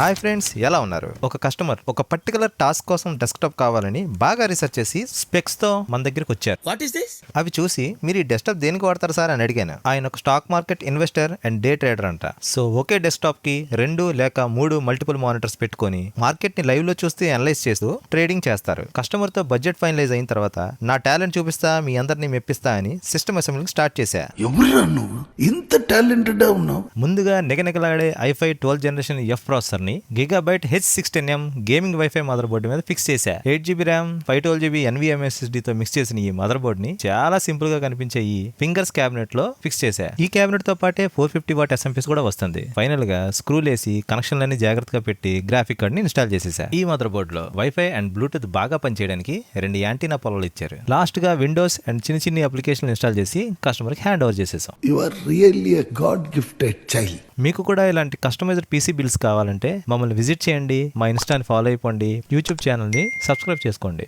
Hi friends, ఎలా ఉన్నారు? ఒక కస్టమర్ ఒక పర్టికులర్ టాస్క్ కోసం డెస్క్టాప్ కావాలని బాగా రీసెర్చ్ చేసి స్పెక్స్ తో మన దగ్గరికి వచ్చారు. What is this? అవి చూసి మీరు ఈ డెస్క్టాప్ దేనికి వాడతారు సార్ అని అడిగాను. ఆయన ఒక stock market investor and day trader అంట. సో ఒకే డెస్క్టాప్ కి 2 లేక 3 మల్టిపుల్ మానిటర్స్ పెట్టుకొని మార్కెట్ ని లైవ్ లో చూస్తూ అనలైజ్ చేస్తూ ట్రేడింగ్ చేస్తారు. కస్టమర్ తో బడ్జెట్ ఫైనలైజ్ అయిన తర్వాత నా టాలెంట్ చూపిస్తా, మీ అందరినీ మెప్పిస్తా అని సిస్టమ్ అసెంబ్లింగ్ స్టార్ట్ చేశా. ఎవరురా నువ్వు ఇంత టాలెంటెడ్ ఉన్నావు? ముందుగా నిగనిగలాడే i5 12th generation F processor ని gigabyte H16M gaming wifi motherboard మీద ఫిక్స్ చేశా. 8GB RAM 512GB NVMe SSD తో మిక్స్ చేసిన ఈ మదర్ బోర్డ్ ని చాలా సింపుల్ గా కనిపించే ఈ ఫింగర్స్ క్యాబినెట్ లో ఫిక్స్ చేశా. ఈ క్యాబినెట్ తో పాటే 450W SMPS కూడా వస్తుంది. ఫైనల్ గా స్క్రూలేసి కనెక్షన్లన్నీ జాగ్రత్తగా పెట్టి గ్రాఫిక్ కార్డ్ ని ఇన్స్టాల్ చేసేసా. ఈ మదర్ బోర్డ్ లో వైఫై అండ్ బ్లూటూత్ బాగా పనిచేయడానికి 2 యాంటీనా పొలాలు ఇచ్చారు. లాస్ట్ గా విండోస్ అండ్ చిన్న అప్లికేషన్లు ఇన్స్టాల్ చేసి కస్టమర్ కి హ్యాండ్ ఓవర్ చేసేసాం. You are really a god gifted child. మీకు కూడా ఇలాంటి కస్టమైజ్డ్ పీసీ బిల్స్ కావాలంటే మమ్మల్ని విజిట్ చేయండి, మా ఇన్స్టాని ఫాలో అయిపోండి, యూట్యూబ్ ఛానల్ని సబ్స్క్రైబ్ చేసుకోండి.